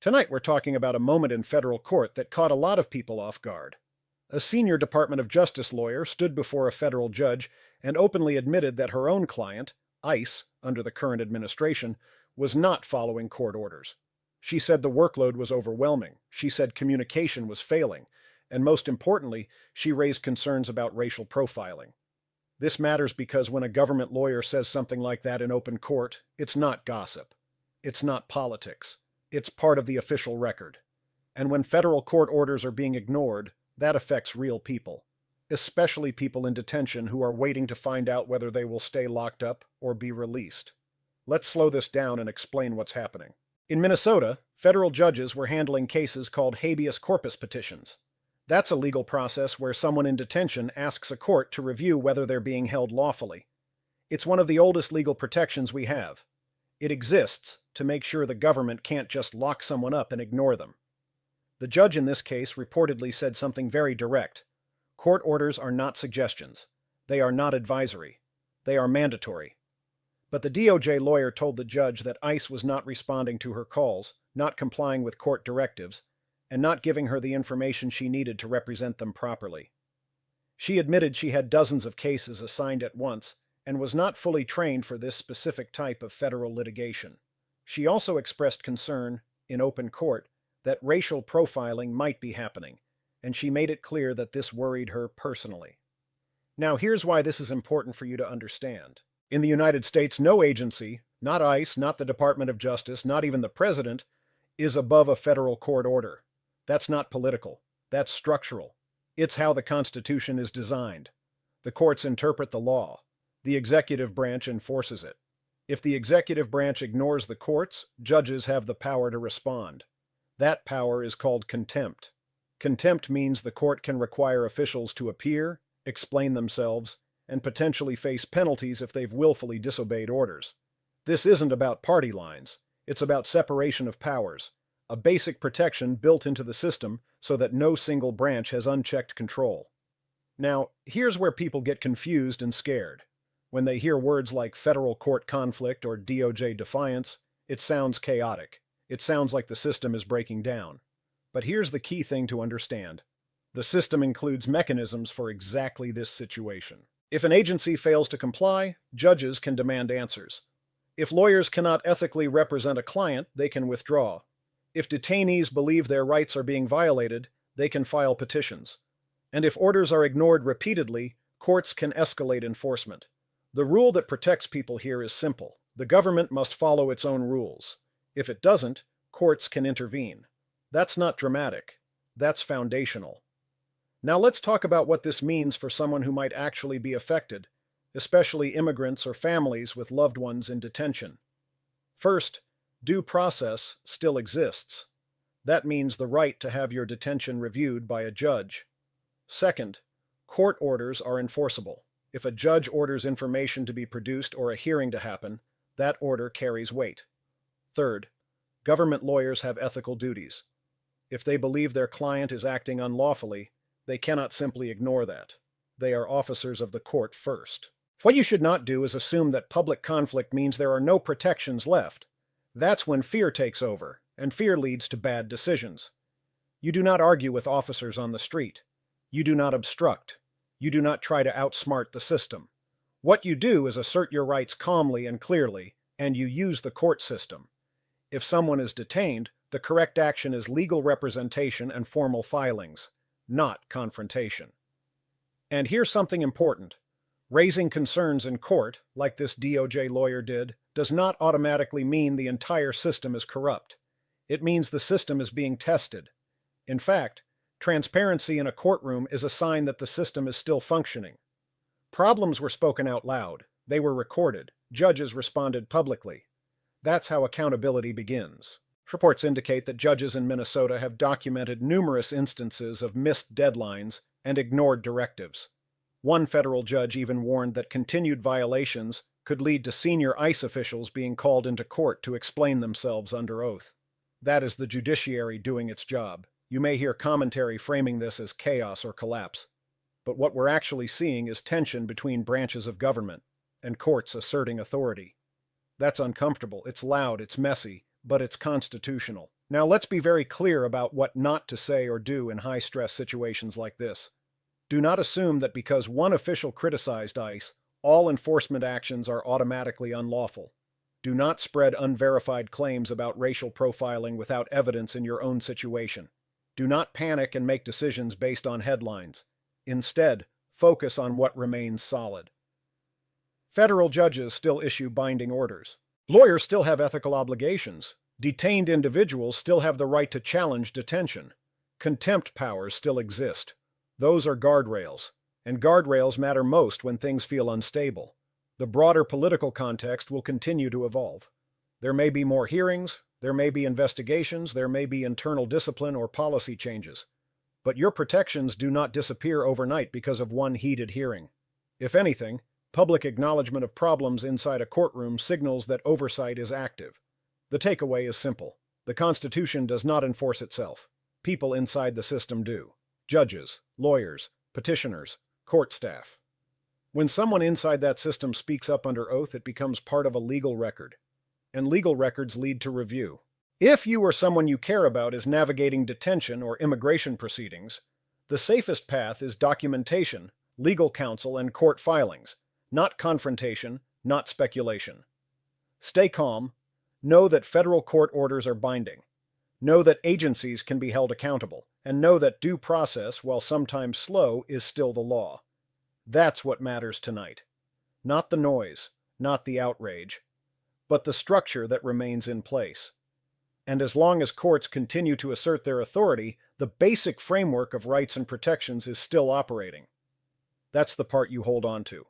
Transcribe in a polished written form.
Tonight we're talking about a moment in federal court that caught a lot of people off guard. A senior Department of Justice lawyer stood before a federal judge and openly admitted that her own client, ICE, under the current administration, was not following court orders. She said the workload was overwhelming. She said communication was failing. And most importantly, she raised concerns about racial profiling. This matters because when a government lawyer says something like that in open court, it's not gossip. It's not politics. It's part of the official record. And when federal court orders are being ignored, that affects real people, especially people in detention who are waiting to find out whether they will stay locked up or be released. Let's slow this down and explain what's happening. In Minnesota, federal judges were handling cases called habeas corpus petitions. That's a legal process where someone in detention asks a court to review whether they're being held lawfully. It's one of the oldest legal protections we have. It exists to make sure the government can't just lock someone up and ignore them. The judge in this case reportedly said something very direct. Court orders are not suggestions. They are not advisory. They are mandatory. But the DOJ lawyer told the judge that ICE was not responding to her calls, not complying with court directives, and not giving her the information she needed to represent them properly. She admitted she had dozens of cases assigned at once and was not fully trained for this specific type of federal litigation. She also expressed concern, in open court, that racial profiling might be happening, and she made it clear that this worried her personally. Now here's why this is important for you to understand. In the United States, no agency, not ICE, not the Department of Justice, not even the President, is above a federal court order. That's not political. That's structural. It's how the Constitution is designed. The courts interpret the law. The executive branch enforces it. If the executive branch ignores the courts, judges have the power to respond. That power is called contempt. Contempt means the court can require officials to appear, explain themselves, and potentially face penalties if they've willfully disobeyed orders. This isn't about party lines. It's about separation of powers, a basic protection built into the system so that no single branch has unchecked control. Now, here's where people get confused and scared. When they hear words like federal court conflict or DOJ defiance, it sounds chaotic. It sounds like the system is breaking down. But here's the key thing to understand. The system includes mechanisms for exactly this situation. If an agency fails to comply, judges can demand answers. If lawyers cannot ethically represent a client, they can withdraw. If detainees believe their rights are being violated, they can file petitions. And if orders are ignored repeatedly, courts can escalate enforcement. The rule that protects people here is simple. The government must follow its own rules. If it doesn't, courts can intervene. That's not dramatic. That's foundational. Now let's talk about what this means for someone who might actually be affected, especially immigrants or families with loved ones in detention. First, due process still exists. That means the right to have your detention reviewed by a judge. Second, court orders are enforceable. If a judge orders information to be produced or a hearing to happen, that order carries weight. Third, government lawyers have ethical duties. If they believe their client is acting unlawfully, they cannot simply ignore that. They are officers of the court first. What you should not do is assume that public conflict means there are no protections left. That's when fear takes over, and fear leads to bad decisions. You do not argue with officers on the street. You do not obstruct. You do not try to outsmart the system. What you do is assert your rights calmly and clearly, and you use the court system. If someone is detained, the correct action is legal representation and formal filings, not confrontation. And here's something important. Raising concerns in court, like this DOJ lawyer did, does not automatically mean the entire system is corrupt. It means the system is being tested. In fact, transparency in a courtroom is a sign that the system is still functioning. Problems were spoken out loud. They were recorded. Judges responded publicly. That's how accountability begins. Reports indicate that judges in Minnesota have documented numerous instances of missed deadlines and ignored directives. One federal judge even warned that continued violations could lead to senior ICE officials being called into court to explain themselves under oath. That is the judiciary doing its job. You may hear commentary framing this as chaos or collapse. But what we're actually seeing is tension between branches of government and courts asserting authority. That's uncomfortable, it's loud, it's messy, but it's constitutional. Now let's be very clear about what not to say or do in high-stress situations like this. Do not assume that because one official criticized ICE, all enforcement actions are automatically unlawful. Do not spread unverified claims about racial profiling without evidence in your own situation. Do not panic and make decisions based on headlines. Instead, focus on what remains solid. Federal judges still issue binding orders. Lawyers still have ethical obligations. Detained individuals still have the right to challenge detention. Contempt powers still exist. Those are guardrails, and guardrails matter most when things feel unstable. The broader political context will continue to evolve. There may be more hearings, there may be investigations, there may be internal discipline or policy changes. But your protections do not disappear overnight because of one heated hearing. If anything, public acknowledgement of problems inside a courtroom signals that oversight is active. The takeaway is simple. The Constitution does not enforce itself. People inside the system do. Judges, lawyers, petitioners, court staff. When someone inside that system speaks up under oath, it becomes part of a legal record. And legal records lead to review. If you or someone you care about is navigating detention or immigration proceedings, the safest path is documentation, legal counsel, and court filings, not confrontation, not speculation. Stay calm. Know that federal court orders are binding. Know that agencies can be held accountable, and know that due process, while sometimes slow, is still the law. That's what matters tonight. Not the noise, not the outrage, but the structure that remains in place. And as long as courts continue to assert their authority, the basic framework of rights and protections is still operating. That's the part you hold on to.